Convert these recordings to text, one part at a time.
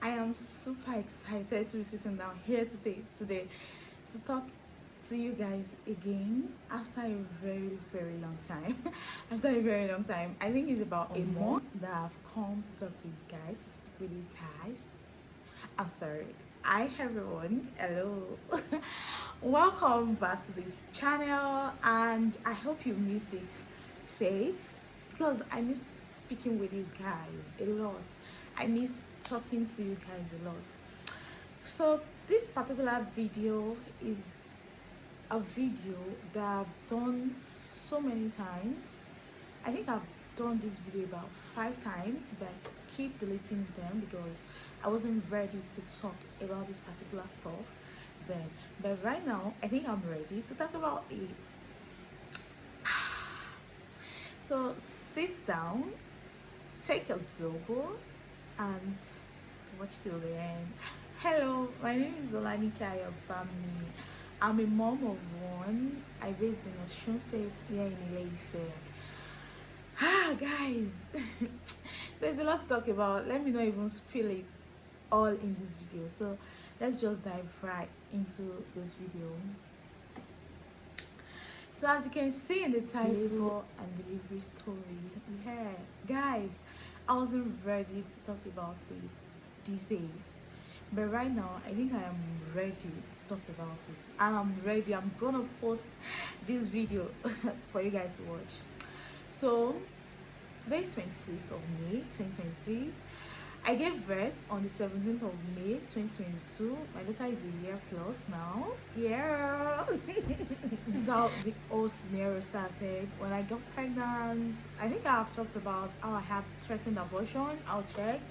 I am super excited to be sitting down here today to talk to you guys again after a very long time. After a very long time. I think it's about a month that I've come to talk to you guys, to speak with you guys. I'm sorry. Hi everyone. Hello. Welcome back to this channel, and I hope you miss this face because I miss speaking with you guys a lot. I miss talking to you guys a lot. So this particular video is a video that I've done so many times. I think I've done this video about 5 times, but I keep deleting them because I wasn't ready to talk about this particular stuff then. But right now I think I'm ready to talk about it. So sit down, take a zobo, and watch till the end. Hello, my name is Olanike Ayobami. I'm a mom of one. I based in Osun State here in Ile-Ife. Guys, there's a lot to talk about. Let me not even spill it all in this video. So let's just dive right into this video. So as you can see in the title and delivery story, yeah, guys, I wasn't ready to talk about it these days, but right now I think I am ready to talk about it, and I'm ready. I'm gonna post this video for you guys to watch. So today is 26th of May 2023. I gave birth on the 17th of May 2022. My daughter is a year plus now. Yeah. This is how the whole scenario started. When I got pregnant, I think I've talked about how I had threatened abortion. I'll check.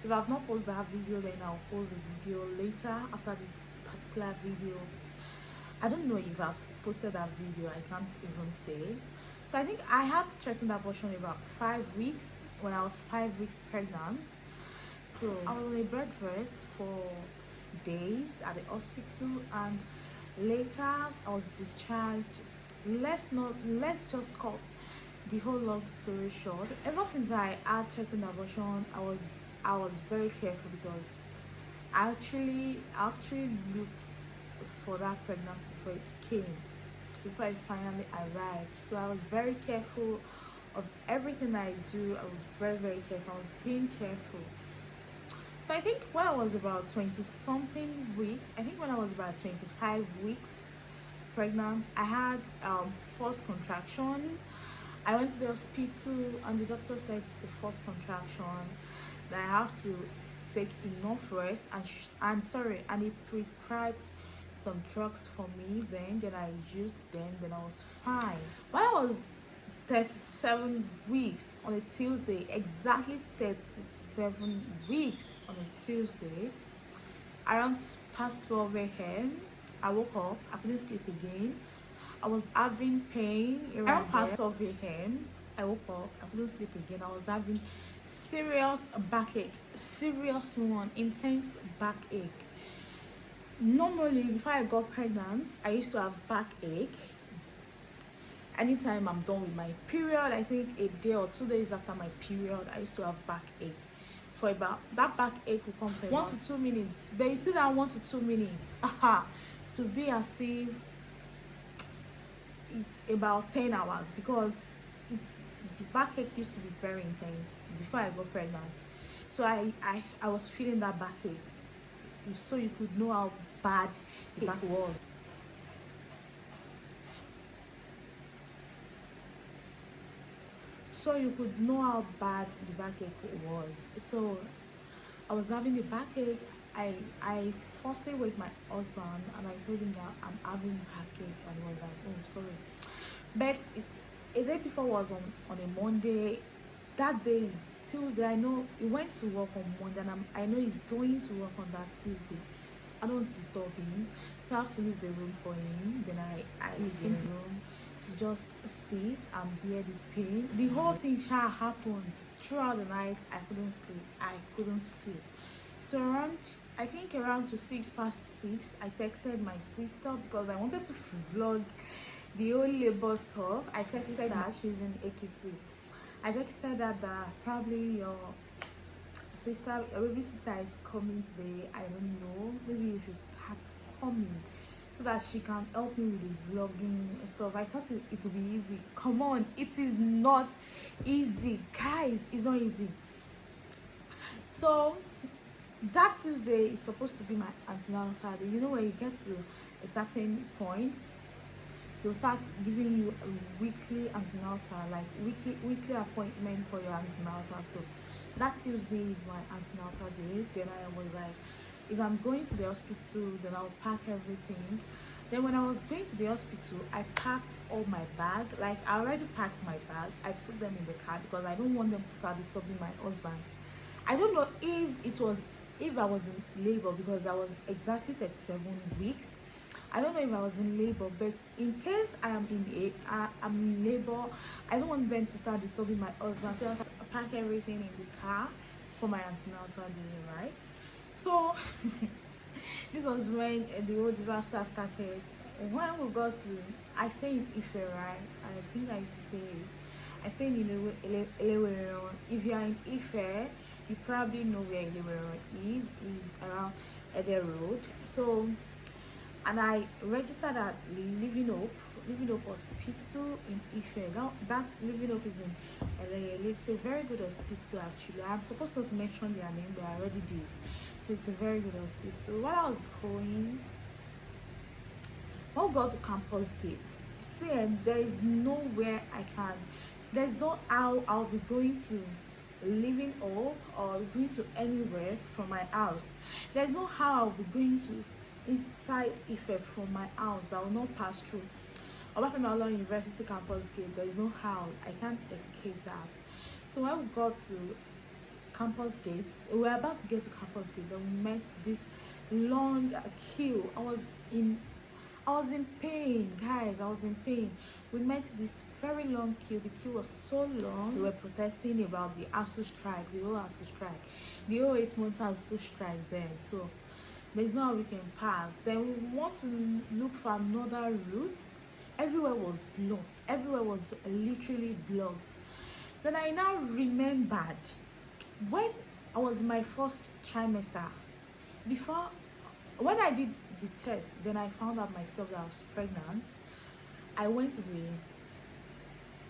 If I've not posted that video, then I'll post the video later after this particular video. I don't know if I've posted that video. I can't even say. So I think I had threatened abortion about 5 weeks when I was 5 weeks pregnant. So I was on a bed rest for days at the hospital, and later I was discharged. Let's just cut the whole long story short. Ever since I had threatened abortion, I was very careful because I actually looked for that pregnancy before it came, before it finally arrived. So I was very careful of everything I do. I was very careful. I was being careful. So I think when I was about 20 something weeks, I think when I was about 25 weeks pregnant, I had forced contraction. I went to the hospital and the doctor said it's a forced contraction, that I have to take enough rest, and he prescribed some drugs for me. Then I used them, then I was fine. When I was 37 weeks on a Tuesday, exactly 37 weeks on a Tuesday, around past 12 a.m. I woke up. I couldn't sleep again. I was having pain around past 12 a.m. I woke up. I couldn't sleep again. I was having serious backache, serious one, intense backache. Normally, before I got pregnant, I used to have backache anytime I'm done with my period. I think a day or 2 days after my period, I used to have backache. For about that backache will come for 1 to 2 minutes. But you see that 1 to 2 minutes, to be as if it's about 10 hours, because the backache used to be very intense before I got pregnant. So I was feeling that backache, so you could know how bad the back was. So you could know how bad the backache was. So I was having a backache. I firstly with my husband and I told him that I'm having backache, and he was like, oh, sorry. But a day before was on a Monday. That day is Tuesday. I know he went to work on Monday, and I know he's going to work on that Tuesday. I don't want to disturb him, so I have to leave the room for him. Then I came to the room to just sit and bear the pain. The whole thing happened throughout the night. I couldn't sleep. So I think around to 6 past 6, I texted my sister because I wanted to vlog the whole labor stuff. I texted her. She's in Ekiti. I texted her that probably your sister, a baby sister is coming today. I don't know. Maybe you should start coming so that she can help me with the vlogging and stuff. I thought it would be easy. Come on, it is not easy, guys. It's not easy. So that Tuesday is supposed to be my antenatal day. You know, when you get to a certain point, they'll start giving you a weekly antenatal, like weekly appointment for your antenatal. So that Tuesday is my antenatal day. Then I was like, if I'm going to the hospital, then I'll pack everything. Then when I was going to the hospital, I packed all my bag. Like, I already packed my bag. I put them in the car because I don't want them to start disturbing my husband. I don't know if I was in labor, because I was exactly 37 weeks. I don't know if I was in labor, but in case I'm in labor, I don't want them to start disturbing my husband. Just pack everything in the car for my antenatal day, right? So this was when the whole disaster started. When we got to, I stay in Ife, right? I think I used to say it. I stay in Ileweron. If you are in Ife, you probably know where Ileweron is. It's around Ede Road. So, and I registered at Living Hope Hospital in Ife. That Living Hope is in Eleyele. It's a very good hospital, actually. I'm supposed to mention their name, but I already did. So it's a very good hospital. So while I was going, when we got to Campus Gate, see, there is nowhere there's no how I'll be going to Living Hope or going to anywhere from my house. There's no how I'll be going to inside Ife from my house that will not pass through Obafemi University Campus Gate. There is no how. I can't escape that. So when we got to Campus Gate, we were about to get to Campus Gate, then we met this long queue. I was in pain, guys. I was in pain. We met this very long queue. The queue was so long. They were protesting about the ASU strike, the whole ASU strike, the whole 8 months ASU strike then. So there's no how we can pass. Then we want to look for another route. Everywhere was blocked. Everywhere was literally blocked. Then I now remembered when I was in my first trimester, when I did the test, then I found out myself that I was pregnant. I went to the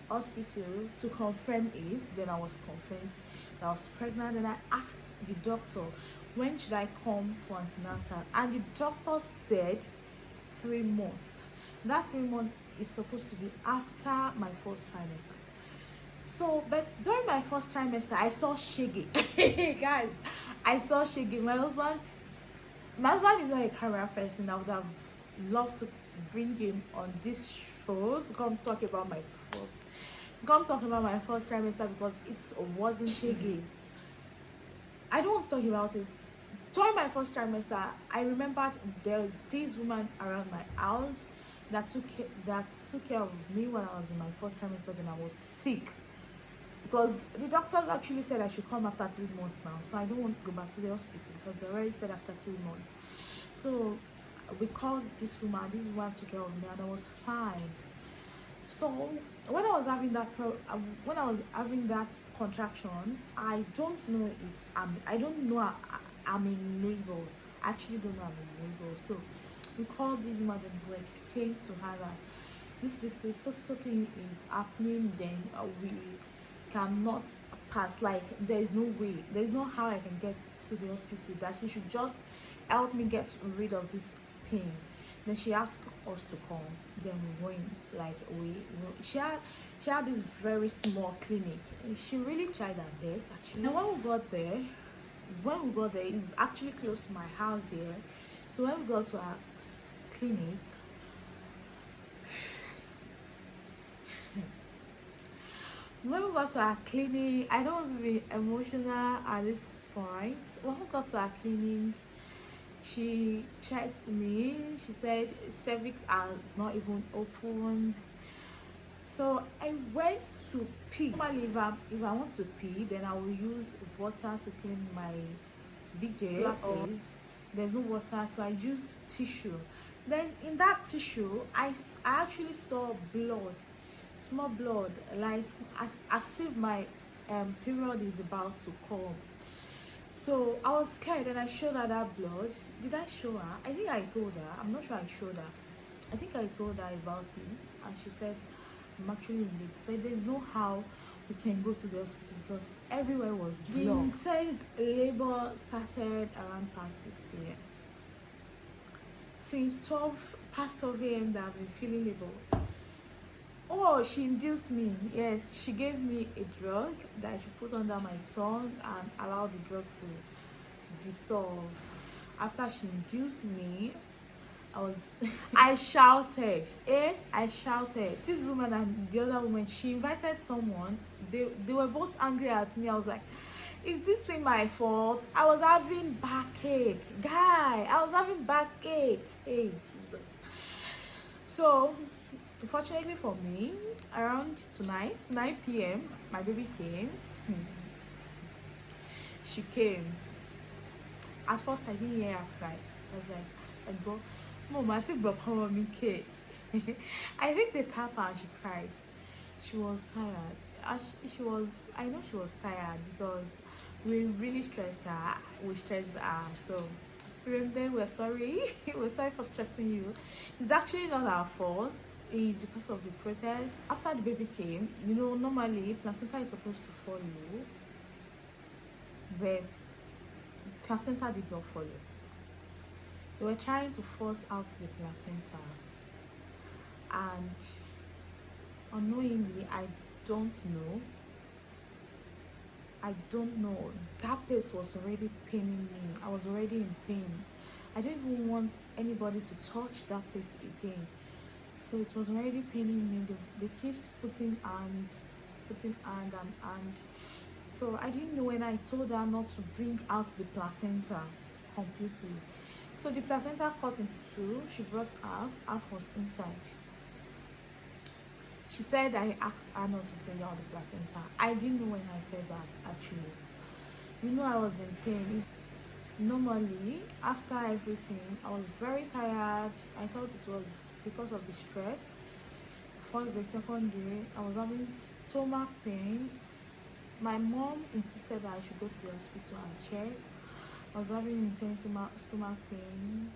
hospital to confirm it. Then I was confirmed that I was pregnant, and I asked the doctor, when should I come for antenatal? And the doctor said 3 months. That 3 months is supposed to be after my first trimester. So, but during my first trimester, I saw Shege. Guys, I saw Shege. My husband is not a camera person. I would have loved to bring him on this show to come talk about my first trimester, because it wasn't Shege. I don't want to talk about it. During my first trimester, I remembered there was this woman around my house that took care of me when I was in my first trimester. Then I was sick, because the doctors actually said I should come after 3 months now. So I don't want to go back to the hospital, because they already said after 3 months. So we called this woman took care of me, and I was fine. So when I was having that contraction, I don't know I'm in labor. I actually don't know I'm in labor. So we called this woman and we explained to her that this so thing is happening. Then we cannot pass. Like, there's no how I can get to the hospital. That he should just help me get rid of this pain. Then she asked us to come. Then we went. Like, she had this very small clinic. She really tried her best, actually. And when we got there, it's actually close to my house here. So when we got to our clinic, I don't want to be emotional at this point. When we got to our clinic, she checked me. She said cervix are not even opened. So I went to pee. Normally, if I want to pee, then I will use water to clean my VJ. There's no water, so I used tissue. Then in that tissue, I actually saw blood, small blood, like as if my period is about to come. So I was scared and I showed her that blood. Did I show her? I think I told her. I'm not sure I showed her. I think I told her about it and she said, I'm actually in labor. But there's no how we can go to the hospital because everywhere was blocked. The intense labor started around past 6 p.m. Since 12 past 12 a.m. that I've been feeling labor. Oh, she induced me. Yes, she gave me a drug that I should put under my tongue and allow the drug to dissolve. After she induced me, I shouted. I shouted. This woman and the other woman, she invited someone. They were both angry at me. I was like, is this thing my fault? I was having backache. Guy, I was having backache. Hey, Jesus. So, fortunately for me, around tonight, 9 p.m., my baby came. She came. At first, I didn't hear her cry. I was like, bro, Mom, I said, bro, come on, me, kid. I think they tapped her and she cried. She was tired. I know she was tired because we really stressed her. We stressed her. So, then we're sorry. We're sorry for stressing you. It's actually not our fault. It's because of the protest. After the baby came, normally placenta is supposed to follow, but placenta did not follow. They were trying to force out the placenta, and unknowingly, I don't know. That place was already paining me. I was already in pain. I don't even want anybody to touch that place again. So it was already paining me. They keep putting hand. So I didn't know when I told her not to bring out the placenta completely. So the placenta cut into two. She brought half was inside. She said I asked her not to bring out the placenta. I didn't know when I said that actually. I was in pain. Normally, after everything, I was very tired. I thought it was because of the stress. First day, second day, I was having stomach pain. My mom insisted that I should go to the hospital and check. I was having intense stomach pain.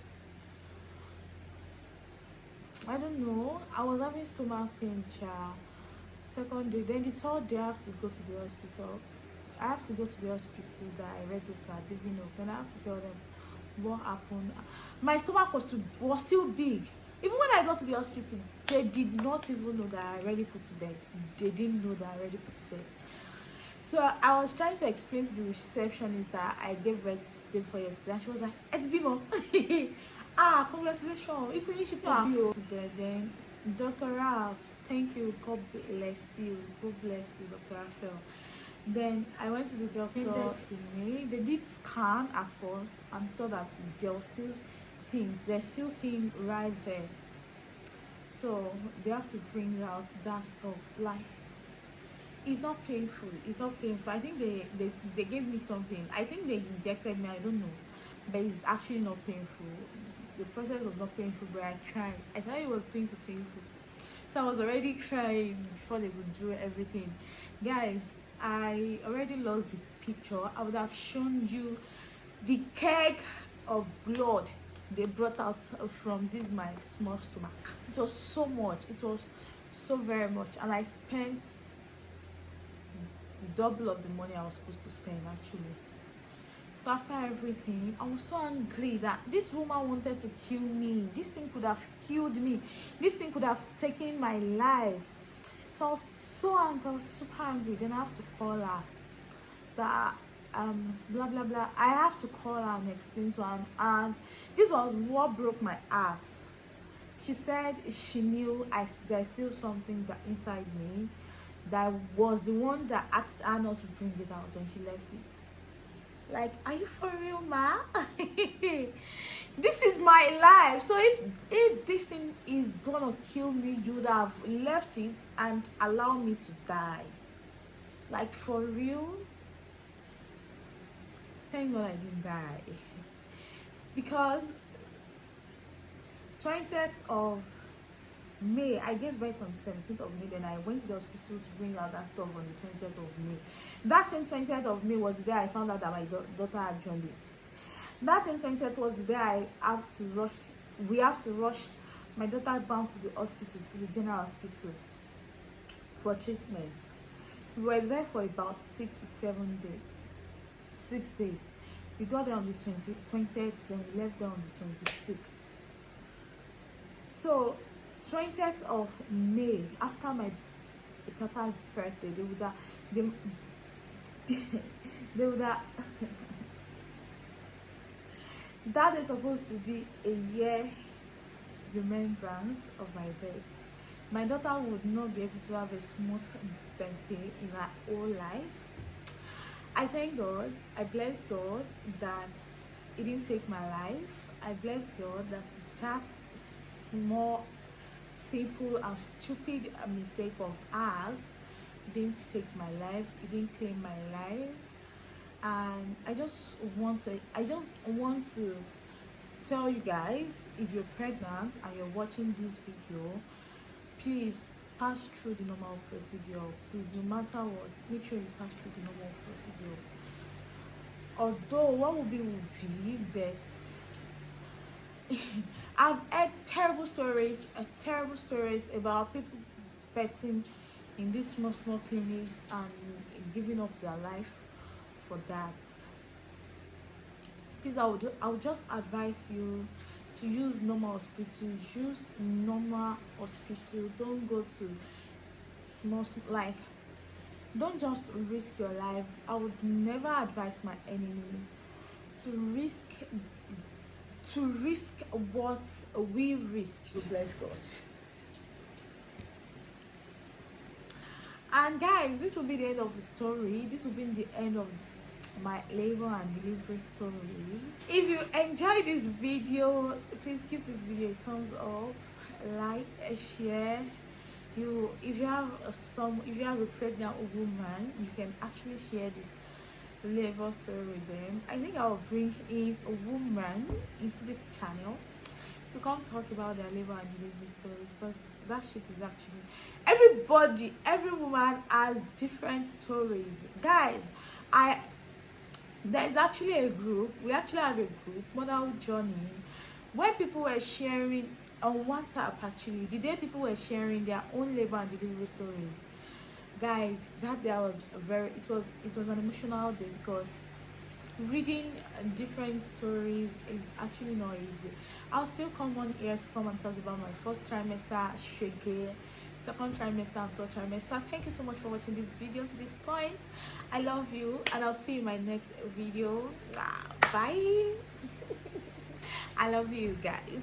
I don't know. I was having stomach pain, child. Second day, then the third day, I have to go to the hospital. I have to go to the hospital that I registered, then I have to tell them what happened. My stomach was still big. Even when I got to the hospital, they did not even know that I already put to bed. They didn't know that I already put to bed. So I was trying to explain to the receptionist that I gave birth for yesterday, and she was like, "It's Bimo." Congratulations. You should have to bed. Then Dr. Ralph, thank you. God bless you. God bless you, Dr. Raphael. Then I went to the doctor to me. They did scan at first and saw that there were still things. There's still things right there. So they have to bring out that stuff. Like, it's not painful. It's not painful. I think they gave me something. I think they injected me. I don't know, but it's actually not painful. The process was not painful, but I tried. I thought it was going to be painful, so I was already crying before they would do everything, guys. I already lost the picture. I would have shown you the keg of blood they brought out from my small stomach. It was so much. It was so very much, and I spent the double of the money I was supposed to spend actually. So after everything, I was so angry that this woman wanted to kill me. This thing could have killed me. This thing could have taken my life. So I was so angry. I was super angry. Then I have to call her that blah blah blah. I have to call her and explain to her, and this was what broke my heart. She said she knew there's still something that inside me that was the one that asked her not to bring it out. Then she left it. Like, are you for real, ma? This is my life. So if this thing is gonna kill me, you would have left it and allowed me to die. Like, for real. Thank God I didn't die. Because 20th of May. I gave birth on 17th of May. Then I went to the hospital to bring out that stuff on the 20th of May. That same 20th of May was the day I found out that my daughter had jaundice. That same 20th was the day I had to rush. We have to rush my daughter bound to the hospital, to the general hospital, for treatment. We were there for about 6 to 7 days. 6 days. We got there on the 20th, then we left there on the 26th. So 20th of May, after my daughter's birthday, they would have that is supposed to be a year remembrance of my birth. My daughter would not be able to have a smooth birthday in her whole life. I thank God, I bless God that it didn't take my life. I bless God that that small, simple and stupid mistake of ours didn't take my life, it didn't claim my life. And I just want to tell you guys, if you're pregnant and you're watching this video, please pass through the normal procedure. Please, no matter what, make sure you pass through the normal procedure. Although what will be, but I've heard terrible stories about people betting in these small clinics and giving up their life for that. Please, I would just advise you to use normal hospital. Use normal hospital. Don't go to small, like, don't just risk your life. I would never advise my enemy to risk what we risk to bless God. And guys, this will be the end of the story. This will be the end of my labor and delivery story. If you enjoyed this video, please give this video a thumbs up, like, share. If you have a pregnant woman, you can actually share this labor story with them. I think I will bring in a woman into this channel to come talk about their labor and delivery story, because that shit is actually every woman has different stories. Guys, there's actually a group, we actually have a group, Motherhood Journey, where people were sharing on WhatsApp. Actually, the day people were sharing their own labor and delivery stories, guys, that day was it was an emotional day, because reading different stories is actually not easy. I'll still come on here to come and talk about my first trimester, shege, second trimester and third trimester. Thank you so much for watching this video to this point. I love you, and I'll see you in my next video. Bye. I love you guys.